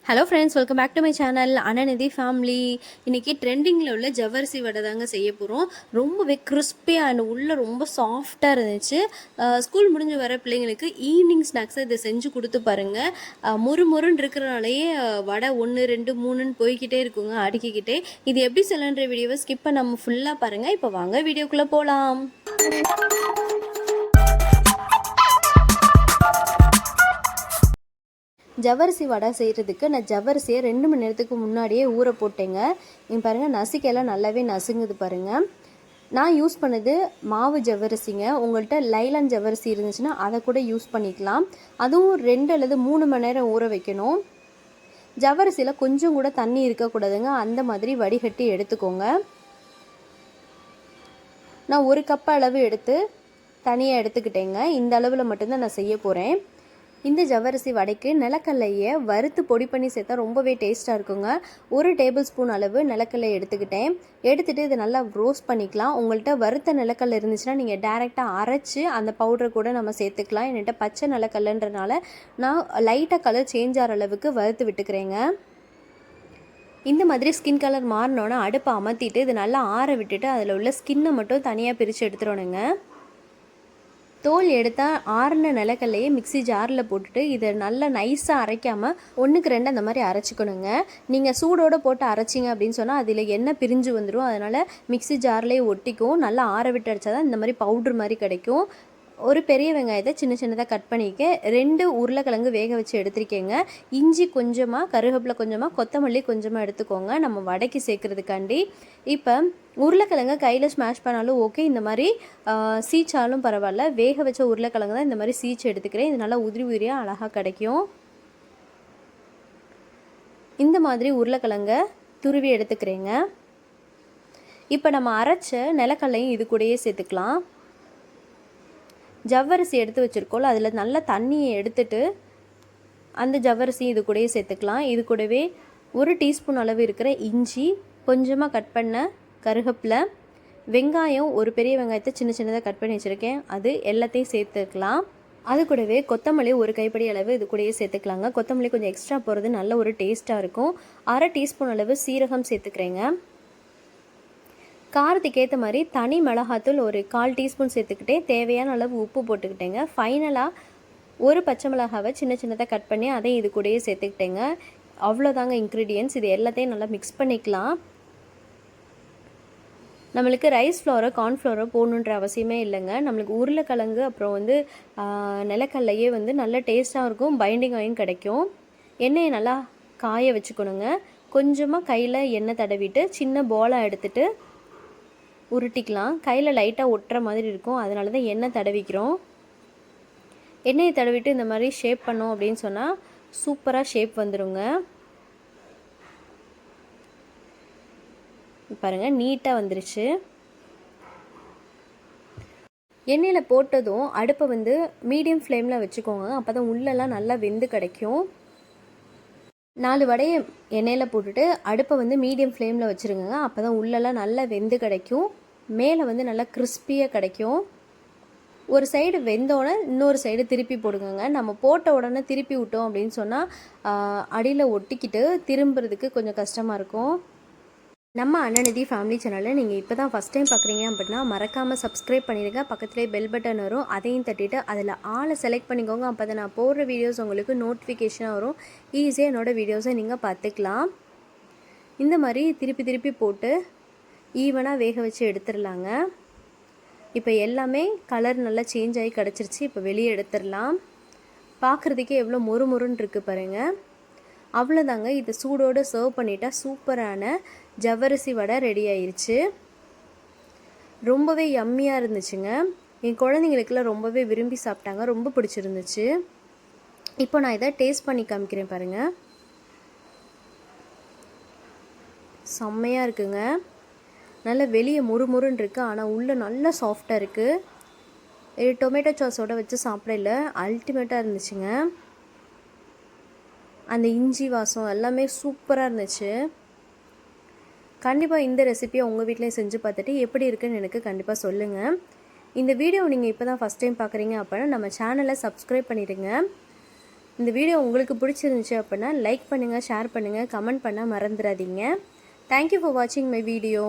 Hello friends, welcome back to my channel Ananidhi family. இன்றைக்கி ட்ரெண்டிங்கில் உள்ள ஜவ்வரிசி வடை தாங்க செய்ய போகிறோம். ரொம்பவே கிறிஸ்பியாக அண்ட் உள்ளே ரொம்ப சாஃப்டாக இருந்துச்சு. ஸ்கூல் முடிஞ்சு வர பிள்ளைங்களுக்கு ஈவினிங் ஸ்நாக்ஸை இதை செஞ்சு கொடுத்து பாருங்கள். முறுமுறுன்னு இருக்கிறனாலேயே வடை 1 2 3ன்னு போய்கிட்டே இருக்குங்க, அடுக்கிக்கிட்டே. இது எப்படி செய்யலான்ற வீடியோவை ஸ்கிப் பண்ணாமல் ஃபுல்லாக பாருங்கள். இப்போ வாங்க வீடியோக்குள்ளே போகலாம். ஜவ்வரிசி வடை செய்கிறதுக்கு நான் ஜவ்வரிசியை 2 மணி நேரத்துக்கு முன்னாடியே ஊற போட்டேங்க. நீங்கள் பாருங்கள், நசுக்கையெல்லாம் நல்லாவே நசுங்குது பாருங்கள். நான் யூஸ் பண்ணது மாவு ஜவ்வரிசிங்க. உங்கள்கிட்ட லைலான் ஜவ்வரிசி இருந்துச்சுன்னா அதை கூட யூஸ் பண்ணிக்கலாம். அதுவும் 2 அல்லது 3 மணி நேரம் ஊற வைக்கணும். ஜவ்வரிசியில் கொஞ்சம் கூட தண்ணி இருக்கக்கூடாதுங்க, அந்த மாதிரி வடிகட்டி எடுத்துக்கோங்க. நான் 1 கப் அளவு எடுத்து தனியாக எடுத்துக்கிட்டேங்க. இந்த அளவில் மட்டும்தான் நான் செய்ய போகிறேன். இந்த ஜவ்வரிசி வடைக்கு நிலக்கல்லையை வறுத்து பொடி பண்ணி சேர்த்தா ரொம்பவே டேஸ்ட்டாக இருக்குங்க. 1 டேபிள் ஸ்பூன் அளவு நிலக்கல்லை எடுத்துகிட்டு இதை நல்லா ரோஸ்ட் பண்ணிக்கலாம். உங்கள்கிட்ட வறுத்த நிலக்கல்லை இருந்துச்சுன்னா நீங்கள் டேரெக்டாக அரைச்சி அந்த பவுடரை கூட நம்ம சேர்த்துக்கலாம். என்கிட்ட பச்சை நிலக்கல்லுன்றனால நான் லைட்டாக கலர் சேஞ்ச் ஆகிற அளவுக்கு வறுத்து விட்டுக்கிறேங்க. இந்த மாதிரி ஸ்கின் கலர் மாறினோன்னா அடுப்பை அமர்த்திட்டு இது நல்லா ஆற விட்டுட்டு அதில் உள்ள ஸ்கின்னை மட்டும் தனியாக பிரித்து எடுத்துடணுங்க. தோல் எடுத்தால் ஆறின நிலக்கல்லையே மிக்ஸி ஜாரில் போட்டுட்டு இதை நல்லா நைஸாக அரைக்காமல் 1க்கு 2 அந்த மாதிரி அரைச்சிக்கணுங்க. நீங்கள் சூடோடு போட்டு அரைச்சிங்க அப்படின்னு சொன்னால் அதில் எண்ணெய் பிரிஞ்சு வந்துடும். அதனால் மிக்ஸி ஜார்லேயே ஒட்டிக்கும். நல்லா ஆற விட்டு அரைச்சா தான் இந்த மாதிரி பவுட்ரு மாதிரி கிடைக்கும். ஒரு பெரிய வெங்காயத்தை சின்ன சின்னதாக கட் பண்ணிக்க, 2 உருளைக்கிழங்கு வேக வச்சு எடுத்துருக்கேங்க. இஞ்சி கொஞ்சமாக, கருவேப்பிலை கொஞ்சமாக, கொத்தமல்லி கொஞ்சமாக எடுத்துக்கோங்க நம்ம வடைக்கு சேர்க்குறதுக்காண்டி. இப்போ உருளைக்கிழங்கு கையில் ஸ்மாஷ் பண்ணாலும் ஓகே, இந்த மாதிரி சீச்சாலும் பரவாயில்ல. வேக வச்ச உருளைக்கிழங்கு தான் இந்த மாதிரி சீச்சு எடுத்துக்கிறேன். இது நல்லா உதிரி உதிரியாக அழகாக கிடைக்கும். இந்த மாதிரி உருளைக்கிழங்கை துருவி எடுத்துக்கிறேங்க. இப்போ நம்ம அரைச்ச நிலக்கல்லையும் இது கூடயே சேர்த்துக்கலாம். ஜவ்வரிசி எடுத்து வச்சுருக்கோம்ல, அதில் நல்லா தண்ணியை எடுத்துட்டு அந்த ஜவ்வரிசி இது கூடயே சேர்த்துக்கலாம். இது கூடவே 1 டீஸ்பூன் அளவு இருக்கிற இஞ்சி, கொஞ்சமாக கட் பண்ண கருவேப்பிலை, வெங்காயம், ஒரு பெரிய வெங்காயத்தை சின்ன சின்னதாக கட் பண்ணி வச்சுருக்கேன், அது எல்லாத்தையும் சேர்த்துக்கலாம். அது கூடவே கொத்தமல்லி 1 கைப்பிடி அளவு இது கூடயே சேர்த்துக்கலாங்க. கொத்தமல்லி கொஞ்சம் எக்ஸ்ட்ரா போகிறது நல்ல ஒரு டேஸ்ட்டாக இருக்கும். 1/2 டீஸ்பூன் அளவு சீரகம் சேர்த்துக்கிறேங்க. காரத்துக்கு ஏற்ற மாதிரி தனி மிளகாத்தூள் ஒரு 1/4 டீஸ்பூன் சேர்த்துக்கிட்டே தேவையான அளவு உப்பு போட்டுக்கிட்டேங்க. ஃபைனலாக 1 பச்சை மிளகாவை சின்ன சின்னதாக கட் பண்ணி அதையும் இது கூடயே சேர்த்துக்கிட்டேங்க. அவ்வளோதாங்க இன்க்ரீடியன்ட்ஸ். இது எல்லாத்தையும் நல்லா மிக்ஸ் பண்ணிக்கலாம். நம்மளுக்கு ரைஸ் ஃப்ளோரோ கார்ன்ஃப்ளோரோ போடணுன்ற அவசியமே இல்லைங்க. நம்மளுக்கு உருளைக்கிழங்கு அப்புறம் நிலக்கல்லையே நல்ல டேஸ்ட்டாக இருக்கும், பைண்டிங் ஆயும் கிடைக்கும். எண்ணெயை நல்லா காய வச்சுக்கணுங்க. கொஞ்சமாக கையில் எண்ணெய் தடவிட்டு சின்ன போலாக எடுத்துகிட்டு உருட்டிக்கலாம். கையில் லைட்டாக ஒட்டுற மாதிரி இருக்கும், அதனால தான் எண்ணெய் தடவிக்கிறோம். எண்ணெயை தடவிட்டு இந்த மாதிரி ஷேப் பண்ணோம் அப்படின்னு சொன்னால் சூப்பராக ஷேப் வந்துடுங்க. பாருங்கள், நீட்டாக வந்துருச்சு. எண்ணெயில் போட்டதும் அடுப்பை மீடியம் ஃப்ளேமில் வச்சுக்கோங்க. அப்போ தான் உள்ளெல்லாம் நல்லா வெந்து கிடைக்கும். 4 வடையை எண்ணெயில் போட்டுட்டு அடுப்பை மீடியம் ஃப்ளேமில் வச்சுருங்க. அப்போ தான் உள்ளெல்லாம் நல்லா வெந்து கிடைக்கும். மேலே நல்லா கிறிஸ்பியாக கிடைக்கும். ஒரு சைடு வெந்தோடனே இன்னொரு சைடு திருப்பி போடுங்க. நம்ம போட்ட உடனே திருப்பி விட்டோம் அப்படின்னு சொன்னால் அடியில் ஒட்டிக்கிட்டு திரும்புறதுக்கு கொஞ்சம் கஷ்டமாக இருக்கும். நம்ம அனநிதி ஃபேமிலி சேனலில் நீங்கள் இப்போ தான் ஃபஸ்ட் டைம் பார்க்குறீங்க அப்படின்னா மறக்காமல் சப்ஸ்கிரைப் பண்ணிடுங்க. பக்கத்துலேயே பெல் பட்டன் வரும், அதையும் தட்டிட்டு அதில் ஆளை செலக்ட் பண்ணிக்கோங்க. அப்போ தான் நான் போடுற வீடியோஸ் உங்களுக்கு நோட்டிஃபிகேஷனாக வரும். ஈஸியாக என்னோடய வீடியோஸை நீங்கள் பார்த்துக்கலாம். இந்த மாதிரி திருப்பி திருப்பி போட்டு ஈவனாக வேக வச்சு எடுத்துடலாங்க. இப்போ எல்லாமே கலர் நல்லா சேஞ்ச் ஆகி கிடச்சிருச்சு. இப்போ வெளியே எடுத்துடலாம். பார்க்குறதுக்கே எவ்வளோ மொறுமொறுன்னு இருக்குது பாருங்கள். அவ்வளோதாங்க. இதை சூடோடு சர்வ் பண்ணிட்டா சூப்பரான ஜவ்வரிசி வடை ரெடி ஆயிடுச்சு. ரொம்பவே யம்மியாக இருந்துச்சுங்க. என் குழந்தைங்களுக்குலாம் ரொம்பவே விரும்பி சாப்பிட்டாங்க, ரொம்ப பிடிச்சிருந்துச்சு. இப்போ நான் இதை டேஸ்ட் பண்ணி காமிக்கிறேன் பாருங்கள். செம்மையாக இருக்குங்க. நல்ல வெளியே முறுமுறுன்னு இருக்குது, ஆனால் உள்ளே நல்லா சாஃப்டாக இருக்குது. டொமேட்டோ சாஸோட வச்சு சாப்பிடல, அல்டிமேட்டாக இருந்துச்சுங்க. அந்த இஞ்சி வாசம் எல்லாமே சூப்பராக இருந்துச்சு. கண்டிப்பாக இந்த ரெசிபியை உங்கள் வீட்லேயும் செஞ்சு பார்த்துட்டு எப்படி இருக்குன்னு எனக்கு கண்டிப்பாக சொல்லுங்கள். இந்த வீடியோ நீங்கள் இப்போ தான் ஃபஸ்ட் டைம் பார்க்குறீங்க அப்படின்னா நம்ம சேனலை சப்ஸ்கிரைப் பண்ணிடுங்க. இந்த வீடியோ உங்களுக்கு பிடிச்சிருந்துச்சு அப்படின்னா லைக் பண்ணுங்கள், ஷேர் பண்ணுங்கள், கமெண்ட் பண்ண மறந்துடாதீங்க. தேங்க்யூ ஃபார் வாட்சிங் மை வீடியோ.